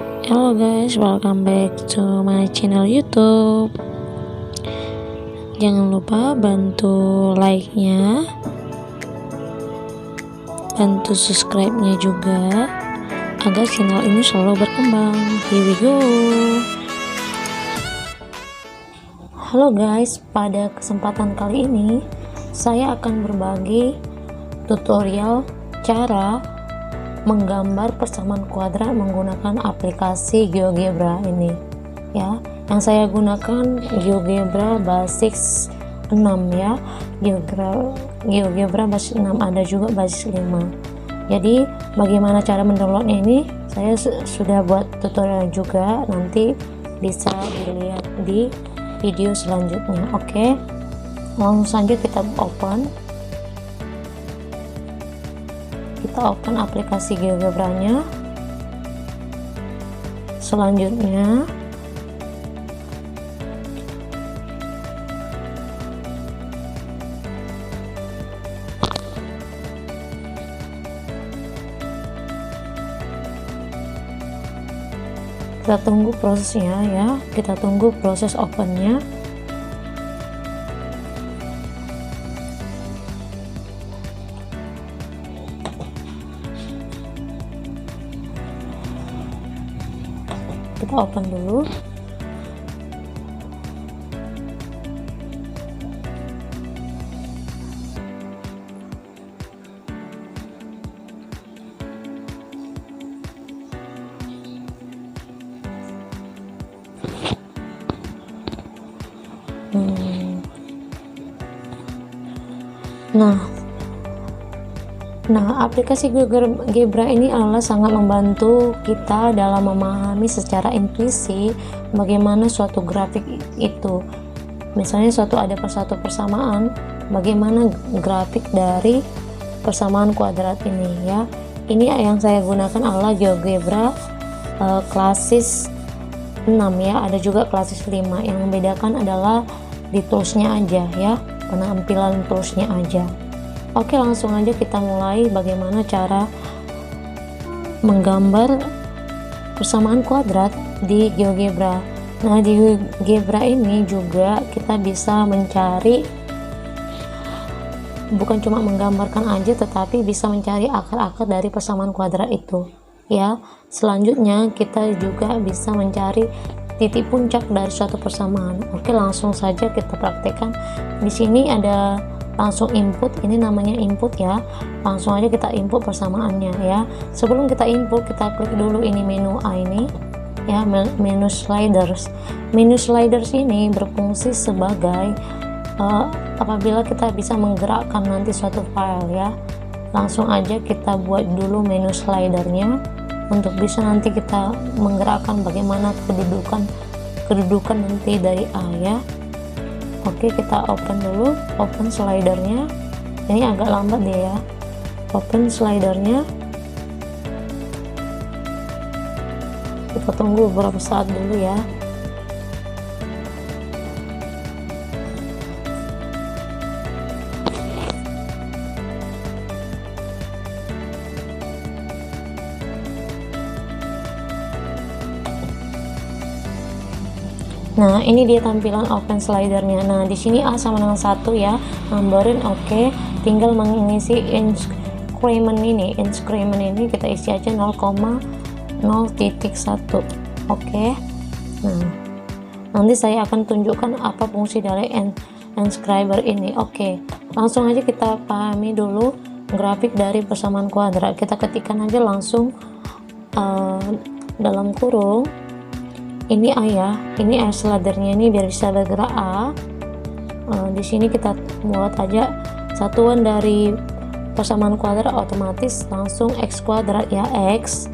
Hello guys, welcome back to my channel YouTube. Jangan lupa bantu like-nya, bantu subscribe-nya juga agar channel ini selalu berkembang. Here we go. Halo guys, pada kesempatan kali ini saya akan berbagi tutorial cara menggambar persamaan kuadrat menggunakan aplikasi GeoGebra ini ya. Yang saya gunakan GeoGebra Basics 6 ya, GeoGebra Basics 6, ada juga Basics 5. Jadi bagaimana cara mendownloadnya ini saya sudah buat tutorial juga, nanti bisa dilihat di video selanjutnya. Oke, langsung saja kita open aplikasi GeoGebra-nya. Selanjutnya kita tunggu prosesnya ya, kita tunggu proses opennya. Kita open dulu. Nah, aplikasi GeoGebra ini adalah sangat membantu kita dalam memahami secara intuisi bagaimana suatu grafik itu. Misalnya ada satu persamaan, bagaimana grafik dari persamaan kuadrat ini ya. Ini yang saya gunakan adalah GeoGebra Klasis 6 ya, ada juga Klasis 5. Yang membedakan adalah di toolsnya aja ya, penampilan toolsnya aja. Oke, langsung aja kita mulai bagaimana cara menggambar persamaan kuadrat di GeoGebra. Nah, di GeoGebra ini juga kita bisa mencari, bukan cuma menggambarkan aja, tetapi bisa mencari akar-akar dari persamaan kuadrat itu ya. Selanjutnya kita juga bisa mencari titik puncak dari suatu persamaan. Oke, langsung saja kita praktekkan. Di sini ada langsung input, ini namanya input ya. Langsung aja kita input persamaannya ya. Sebelum kita input, kita klik dulu ini menu A ini ya, menu sliders. Menu sliders ini berfungsi sebagai apabila kita bisa menggerakkan nanti suatu file ya. Langsung aja kita buat dulu menu slidernya untuk bisa nanti kita menggerakkan bagaimana kedudukan nanti dari A ya. Oke, kita open dulu, open slidernya. Ini agak lambat dia ya. Open slidernya. Kita tunggu beberapa saat dulu ya. Nah, ini dia tampilan open slidernya. Nah, di sini A sama dengan 1 ya, nambahin. Oke, tinggal mengisi increment ini kita isi aja 0,0.1. Oke. Nah, nanti saya akan tunjukkan apa fungsi dari inscriber ini. Oke, langsung aja kita pahami dulu grafik dari persamaan kuadrat. Kita ketikkan aja langsung dalam kurung ini A ya, ini slidernya ini biar bisa bergerak A. Di sini kita buat aja satuan dari persamaan kuadrat, otomatis langsung x kuadrat ya, x,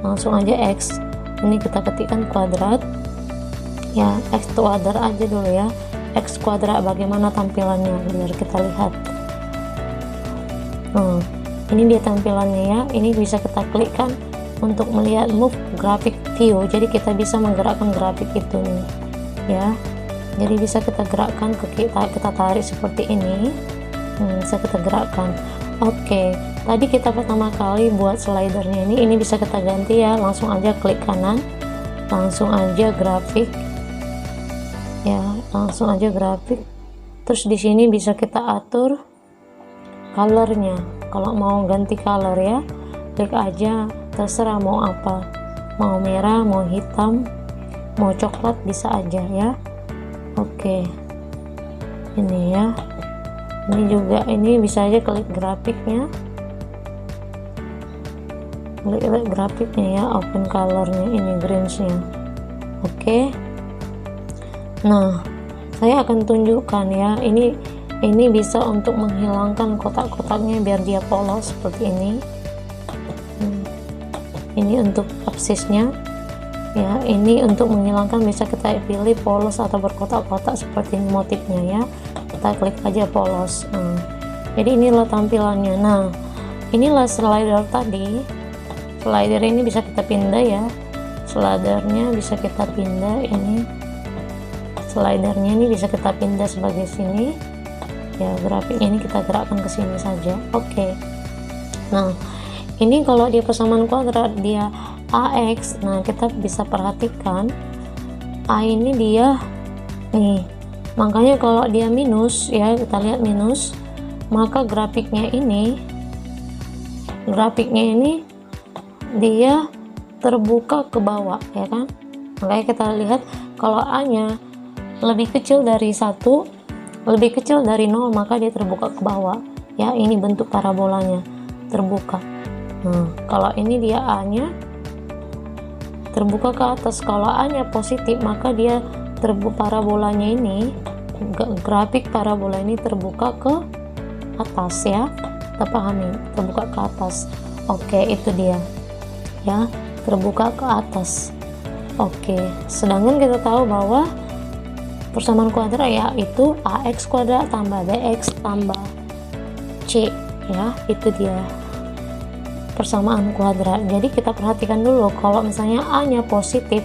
langsung aja x. Ini kita ketikkan kuadrat ya, x kuadrat aja dulu ya, x kuadrat bagaimana tampilannya biar kita lihat. Ini dia tampilannya ya, ini bisa kita klikkan untuk melihat move graphic view. Jadi kita bisa menggerakkan grafik itu nih ya. Jadi bisa kita gerakkan kita tarik seperti ini. Bisa kita gerakkan. Oke, tadi kita pertama kali buat slidernya ini bisa kita ganti ya, langsung aja klik kanan, langsung aja grafik ya, langsung aja grafik. Terus di sini bisa kita atur colornya. Kalau mau ganti color ya, klik aja, terserah mau apa, mau merah, mau hitam, mau coklat, bisa aja ya. Oke, ini ya, ini juga, ini bisa aja klik grafiknya, klik grafiknya ya, open colornya, ini greensnya. Oke, nah saya akan tunjukkan ya, ini bisa untuk menghilangkan kotak-kotaknya biar dia polos seperti ini. Ini untuk absisnya ya, ini untuk menghilangkan, bisa kita pilih polos atau berkotak-kotak seperti ini motifnya ya, kita klik aja polos. Jadi inilah tampilannya. Nah, inilah slider tadi. Slider ini bisa kita pindah ya, slidernya bisa kita pindah, ini slidernya ini bisa kita pindah sebagai sini ya, grafiknya ini kita gerakkan ke sini saja. Oke, nah ini kalau dia persamaan kuadrat, dia AX. Nah, kita bisa perhatikan A ini dia nih, makanya kalau dia minus ya, kita lihat minus, maka grafiknya ini dia terbuka ke bawah ya kan. Makanya kita lihat kalau A nya lebih kecil dari 1, lebih kecil dari 0, maka dia terbuka ke bawah ya, ini bentuk parabolanya terbuka. Nah, kalau ini dia A nya terbuka ke atas, kalau A nya positif maka dia parabolanya ini, grafik parabola ini terbuka ke atas ya, kita pahami, terbuka ke atas. Oke, itu dia ya, terbuka ke atas. Oke, sedangkan kita tahu bahwa persamaan kuadrat yaitu AX kuadrat tambah BX tambah C ya, itu dia persamaan kuadrat. Jadi kita perhatikan dulu, kalau misalnya A nya positif,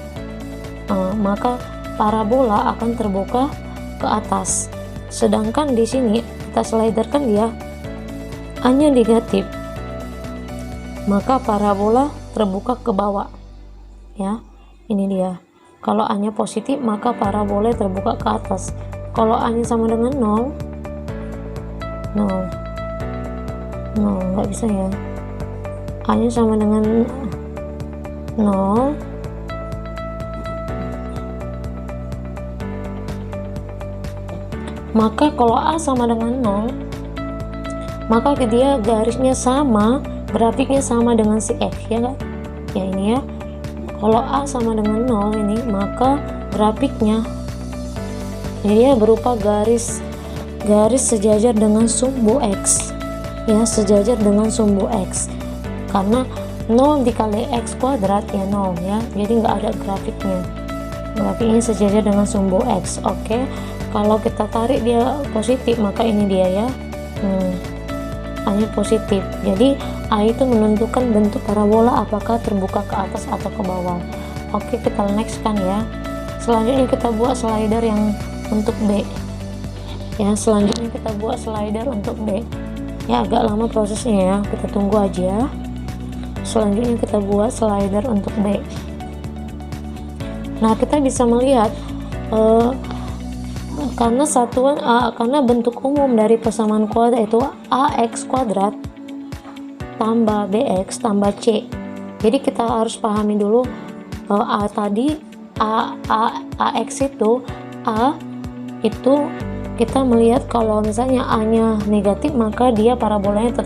maka parabola akan terbuka ke atas. Sedangkan di sini kita sliderkan dia A nya negatif, maka parabola terbuka ke bawah ya. Ini dia, kalau A nya positif maka parabola terbuka ke atas. Kalau A nya sama dengan 0, nggak bisa ya, A nya sama dengan 0, maka kalau A sama dengan 0, maka dia garisnya sama, grafiknya sama dengan si X ya kan ya, ini ya. Kalau A sama dengan 0 ini, maka grafiknya dia berupa garis sejajar dengan sumbu X ya, sejajar dengan sumbu X, karena 0 dikali X kuadrat ya 0 ya, jadi nggak ada grafiknya sejajar dengan sumbu X. Oke, kalau kita tarik dia positif, maka ini dia ya, A nya positif, jadi A itu menentukan bentuk parabola apakah terbuka ke atas atau ke bawah. Oke, kita next kan ya. Selanjutnya kita buat slider yang untuk B ya, selanjutnya kita buat slider untuk B ya, agak lama prosesnya ya, kita tunggu aja. Selanjutnya kita buat slider untuk B. Nah, kita bisa melihat karena satuan karena bentuk umum dari persamaan kuadrat itu AX kuadrat tambah BX tambah C. Jadi kita harus pahami dulu A tadi, AX itu, A itu kita melihat kalau misalnya A nya negatif maka dia parabolanya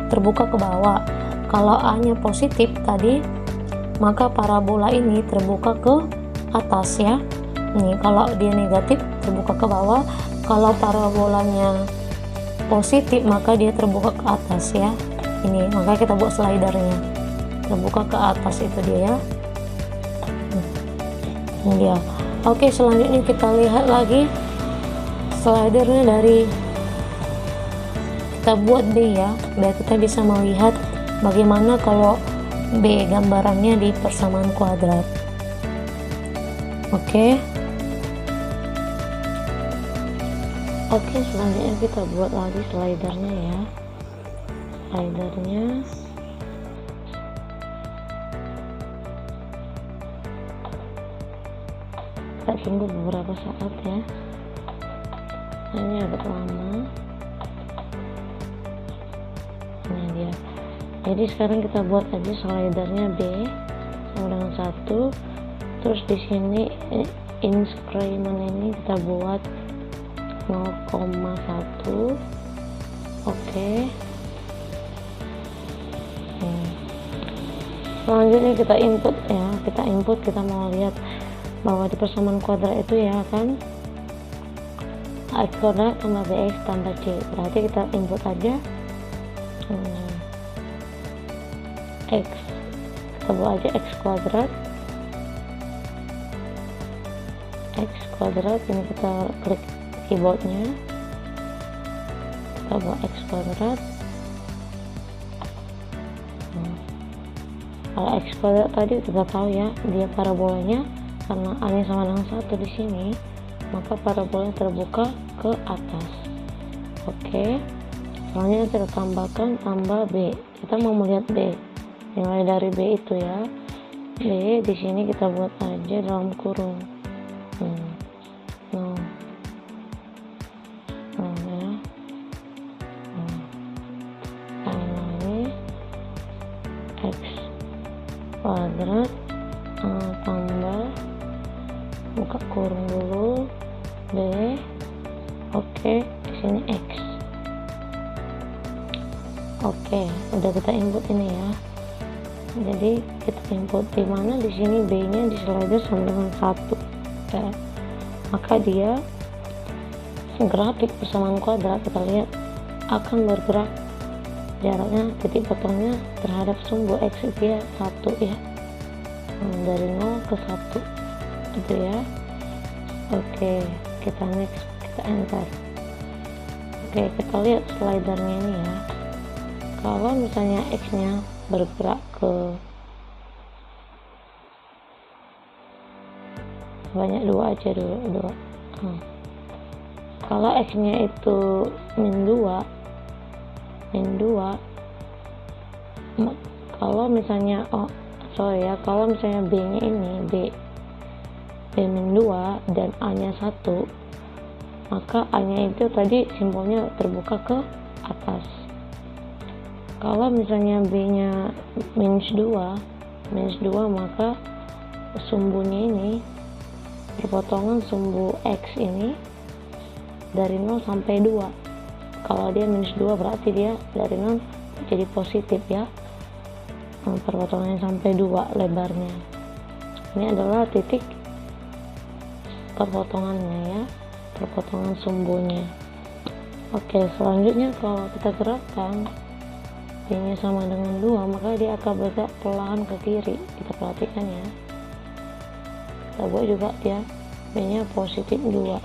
terbuka ke bawah. Kalau A nya positif tadi, maka parabola ini terbuka ke atas ya. Nih, kalau dia negatif terbuka ke bawah, kalau parabolanya positif maka dia terbuka ke atas ya. Ini makanya kita buat slidernya terbuka ke atas, itu dia ya. Ini dia. Oke, selanjutnya kita lihat lagi slidernya dari kita buat B ya, biar kita bisa melihat bagaimana kalau B gambarannya di persamaan kuadrat. Oke, selanjutnya kita buat lagi slidernya ya. slidernya. Kita tunggu beberapa saat ya, ini agak lama. Ini dia. Jadi sekarang kita buat aja slidernya B sama dengan 1. Terus di sini increment ini kita buat 0,1. Oke. Selanjutnya kita input ya, kita mau lihat bahwa di persamaan kuadrat itu ya kan x kuadrat tambah bx tambah c. Berarti kita input aja x, kita buat aja x kuadrat, ini kita klik keyboardnya, kita buat x kuadrat. Kalau x kuadrat tadi kita tahu ya, dia parabolanya karena a nya sama dengan 1 di sini, maka parabolanya terbuka ke atas. Oke. Selanjutnya kita tambahkan tambah b. Kita mau melihat b, nilai dari b itu ya. B di sini kita buat aja dalam kurung. Nah ya. Ini x kuadrat tambah, buka kurung dulu, b. Oke, di sini x. Oke, udah kita input ini ya. Jadi kita input di mana, di sini b nya di slider sama dengan 1 ya. Maka dia grafik persamaan kuadrat kita lihat akan bergerak, jaraknya titik potongnya terhadap sumbu x dia 1 ya, dari 0 ke 1 gitu ya. Oke, kita next, kita enter. Oke, kita lihat slidernya ini ya. Kalau misalnya x nya bergerak ke banyak 2 aja dulu, 2. Kalau x nya itu min 2, kalau misalnya kalau misalnya b nya ini b min 2 dan a nya 1, maka a nya itu tadi simbolnya terbuka ke atas. Kalau misalnya b nya minus 2, maka sumbunya ini, perpotongan sumbu x ini dari 0 sampai 2. Kalau dia minus 2 berarti dia dari 0 jadi positif ya. Perpotongannya sampai 2 lebarnya. Ini adalah titik perpotongannya ya, perpotongan sumbunya. Oke, selanjutnya kalau kita gerakkan b nya sama dengan 2, maka dia akan bergerak perlahan ke kiri. Kita perhatikan ya, kita buat juga dia b nya positif 2.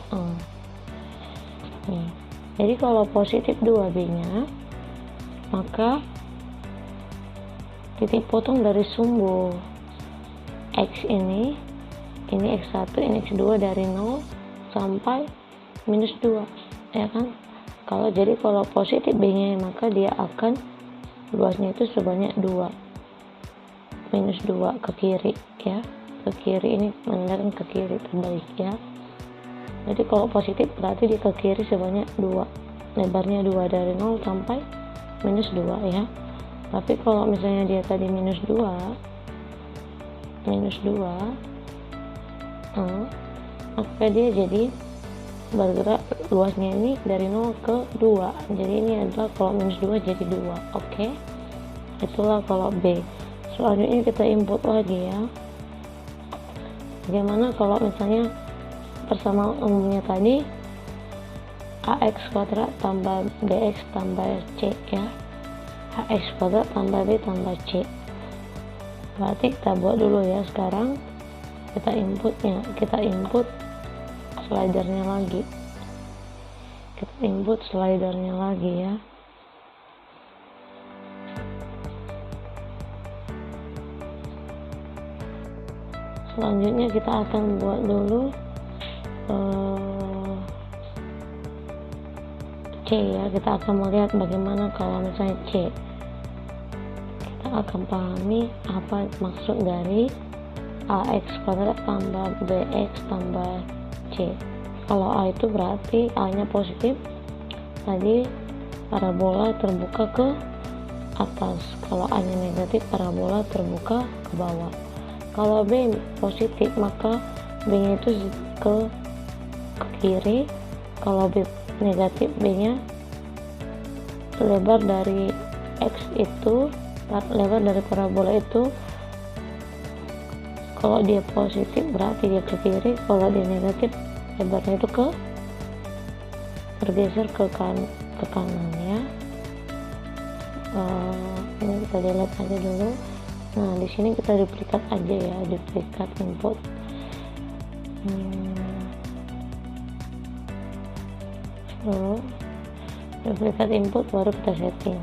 Jadi kalau positif 2 b nya, maka titik potong dari sumbu x ini x1, ini x2 dari 0 sampai minus 2 ya kan. Kalau positif b nya, maka dia akan luasnya itu sebanyak 2, minus 2 ke kiri ya, ke kiri, ini menandakan ke kiri terbalik ya. Jadi kalau positif berarti dia ke kiri sebanyak 2, lebarnya 2 dari 0 sampai minus 2 ya. Tapi kalau misalnya dia tadi minus 2, maka dia jadi bergerak luasnya ini dari 0 ke 2. Jadi ini adalah kalau minus 2 jadi 2. Oke, itulah kalau b. Selanjutnya kita input lagi ya. Bagaimana kalau misalnya persamaan umumnya tadi ax kuadrat tambah bx tambah c ya, ax kuadrat tambah b tambah c. Berarti kita buat dulu ya. Sekarang kita input slidernya lagi, ya. Selanjutnya kita akan buat dulu C ya. Kita akan melihat bagaimana kalau misalnya C. akan pahami apa maksud dari ax kuadrat tambah bx tambah c. Kalau a itu berarti a nya positif, tadi parabola terbuka ke atas. Kalau a nya negatif, parabola terbuka ke bawah. Kalau b positif, maka b nya itu ke kiri. Kalau b negatif, b nya lebar dari x itu, lebar dari parabola itu, kalau dia positif berarti dia ke kiri, kalau dia negatif lebarnya itu bergeser ke kanan ya. Ini kita delete aja dulu. Nah, di sini kita duplikat aja ya, duplikat input. Dulu duplikat input, baru kita setting.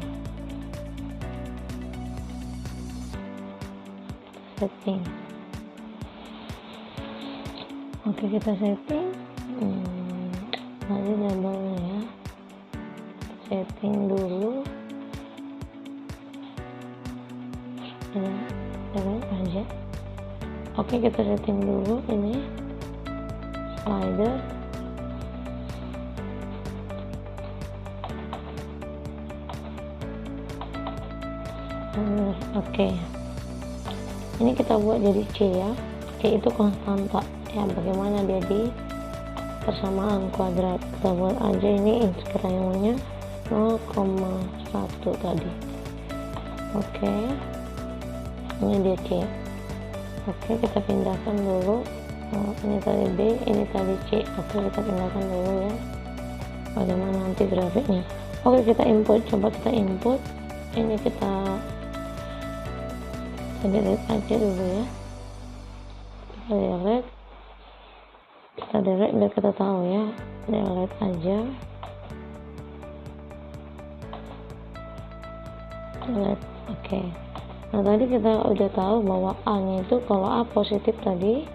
Oke, kita setting. Tadi labelnya ya, setting dulu ya, aja. Oke, kita setting dulu ini slider. Oke, ini kita buat jadi C ya. C itu konstanta ya, bagaimana dia di persamaan kuadrat. Kita buat aja ini incrementnya 0,1 tadi. Oke, ini dia C. Oke, kita pindahkan dulu. Ini tadi B, ini tadi C. Oke, kita pindahkan dulu ya, bagaimana nanti grafiknya. Oke, kita input, coba kita input. Ini kita delete aja dulu ya, kita delete biar kita tahu ya, delete aja, delete. Oke. Nah, tadi kita udah tahu bahwa a nya itu kalau a positif tadi,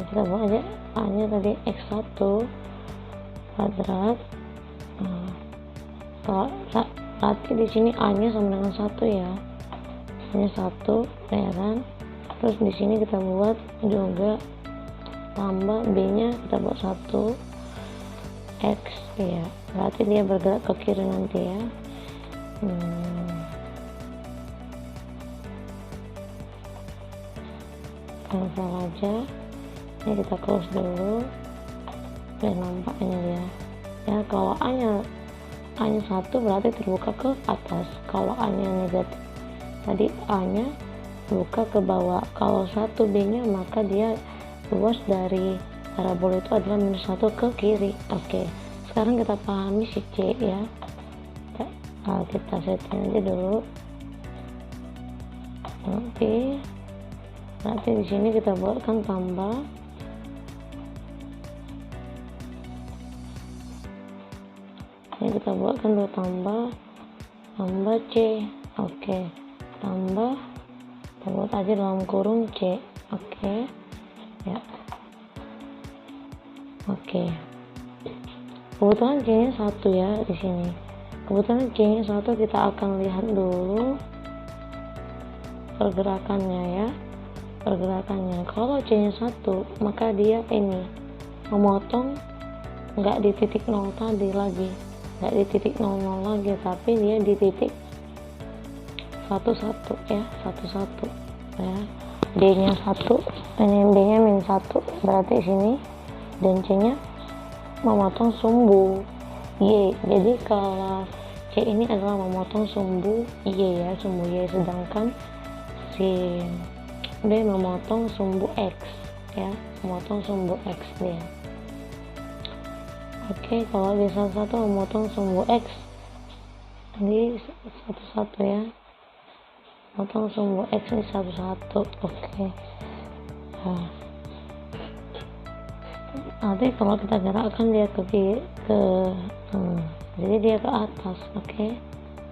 kita buat aja a nya tadi x1 kuadrat. Kalau berarti di sini a nya sama dengan 1 ya, hanya 1 ya kan. Terus di sini kita buat juga tambah b nya, kita buat 1 x ya, berarti dia bergerak ke kiri nanti ya. Cancel aja, ini kita close dulu biar nampak ini dia ya. Kalau a nya 1 berarti terbuka ke atas, kalau a nya negatif tadi a nya buka ke bawah. Kalau 1 b nya maka dia luas dari parabola itu adalah -1 ke kiri. Oke, sekarang kita pahami si C ya. Kita setting aja dulu. Oke, berarti di sini kita buatkan tambah ini, kita buatkan dulu tambah C. Oke, tambah, kita buat aja dalam kurung C. Oke ya. Oke, kebetulan C nya 1 ya di sini. Kebetulan C nya 1, kita akan lihat dulu pergerakannya ya. Kalau C nya 1 maka dia ini memotong, nggak di titik 0 tadi lagi, nggak di titik 00 lagi, tapi dia di titik 11 ya, 11 ya. D nya 1, ini D nya -1, berarti sini, dan C nya memotong sumbu Y. Jadi kalau C ini adalah memotong sumbu Y ya, sumbu Y, sedangkan si B memotong sumbu X ya, memotong sumbu X dia. Oke, kalau di satu memotong sumbu X di 11 ya, potong sumbu X ini 11. Oke. Nah, nanti kalau kita gerakkan dia ke jadi dia ke atas. Oke,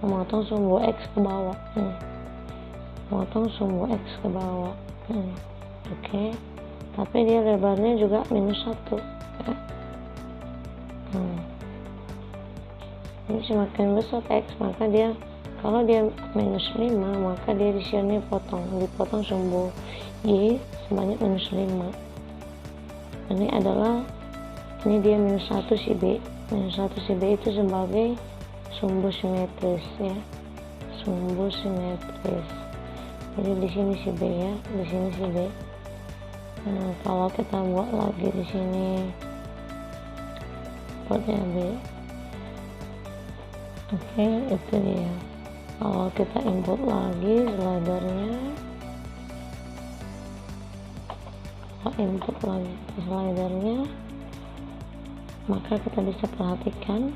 memotong sumbu X ke bawah nih, memotong sumbu X ke bawah nih. Oke, tapi dia lebarnya juga -1 ya. Ini semakin besar X maka dia ke kalau dia minus 5 maka dia di sini dipotong sumbu Y sebanyak minus 5. Ini dia minus 1 si B. Minus 1 si B itu sebagai sumbu simetris ya, sumbu simetris. Jadi di sini si B ya, di sini si B. Nah, kalau kita buat lagi di sini buatnya B. Oke, itu dia. Kalau kita input lagi slidernya, maka kita bisa perhatikan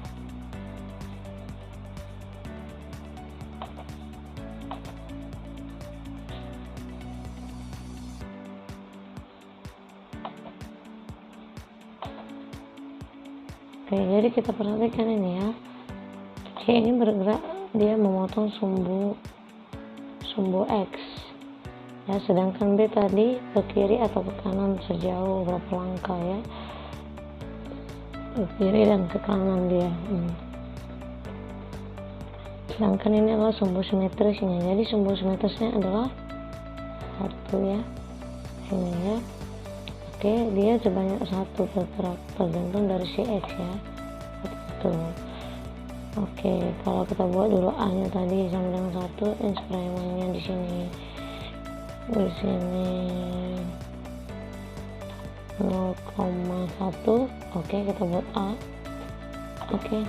jadi kita perhatikan ini ya, C ini bergerak, dia memotong sumbu X ya, sedangkan B tadi ke kiri atau ke kanan sejauh berapa langkah ya, ke kiri dan ke kanan dia. Sedangkan ini adalah sumbu simetrisnya, jadi sumbu simetrisnya adalah 1 ya, ini ya. Oke, dia sebanyak 1 bergerak tergantung dari si X ya. Oke, kalau kita buat dulu A nya tadi sama dengan 1, instrumennya di sini 0,1. Oke, kita buat A. Oke,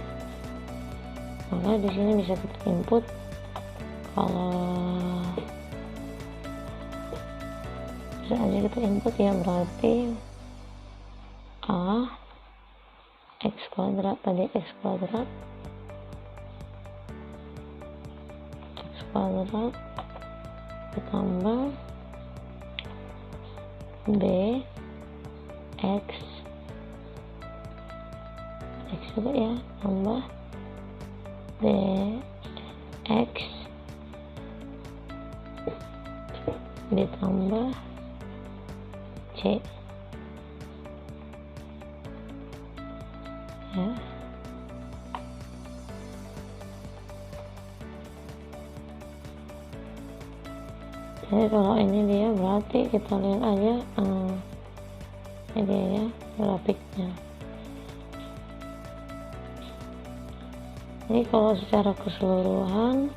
maka di sini bisa kita input. Kalau bisa aja kita input ya, berarti A X kuadrat tadi, X kuadrat ditambah B X juga ya, tambah B X ditambah C ya. Jadi kalau ini dia berarti kita lihat aja ini dia ya grafiknya. Ini kalau secara keseluruhan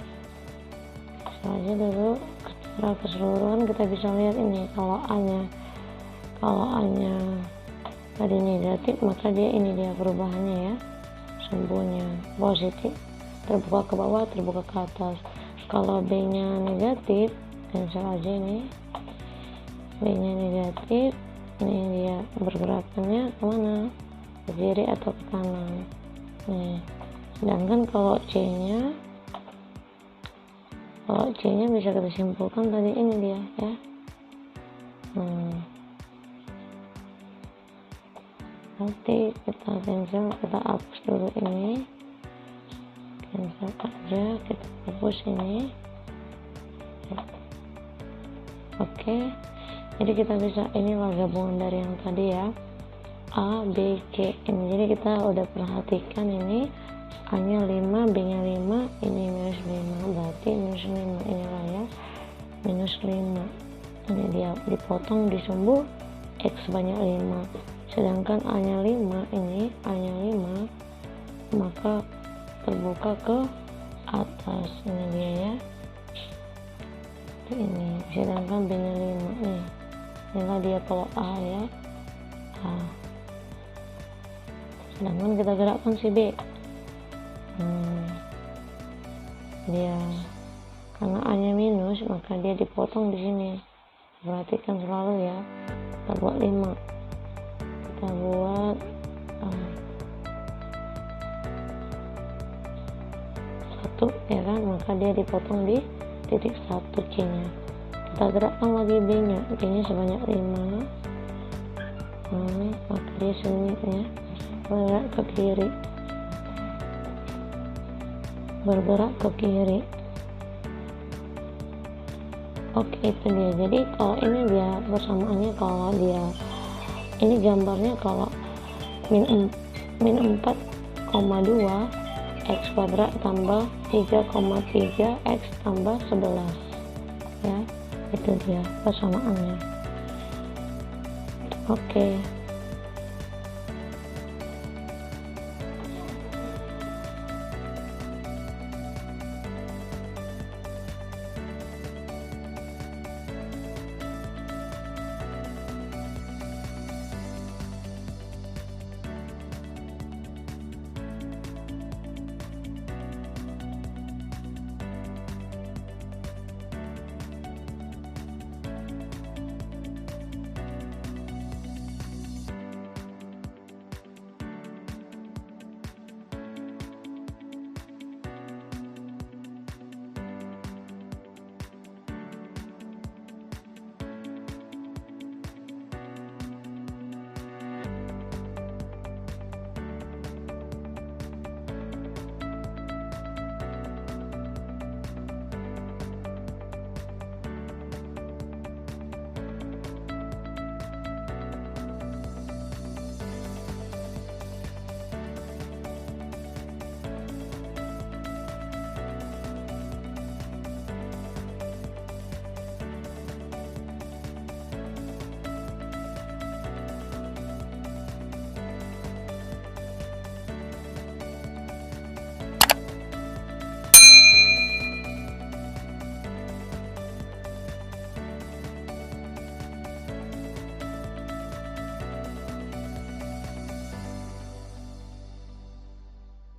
saja dulu, secara keseluruhan kita bisa lihat ini, kalau A nya tadi negatif maka dia ini dia perubahannya ya, sumbunya positif, terbuka ke bawah, terbuka ke atas. Kalau B nya negatif, cancel aja ini, B nya negatif, ini dia bergerakannya kemana, ke kiri atau ke kanan nih. Sedangkan kalau C nya bisa kita simpulkan tadi ini dia ya. Nanti kita cancel, kita hapus dulu ini, cancel aja, kita hapus ini. Oke, jadi kita bisa, inilah gabungan dari yang tadi ya, A, B, C ini. Jadi kita udah perhatikan ini, A nya 5, B nya 5, ini minus 5, berarti minus 5 inilah ya, minus 5. Ini dia dipotong di sumbu X banyak 5, sedangkan A nya 5, ini A nya 5 maka terbuka ke atas, ini dia ya, ini. Sedangkan B nya 5 nih, inilah dia kalau A ya, A. Sedangkan kita gerakkan si B, dia karena A nya minus maka dia dipotong di sini. Perhatikan selalu ya, kita buat 5, kita buat 1 ya kan, maka dia dipotong di titik 1 C nya. Kita gerakkan lagi B nya sebanyak 5, maka dia selanjutnya bergerak ke kiri. Oke, itu dia. Jadi kalau ini dia persamaannya, kalau dia ini gambarnya kalau min 4,2 x kuadrat tambah 3,3 x tambah 11 ya, itu dia persamaannya. Oke.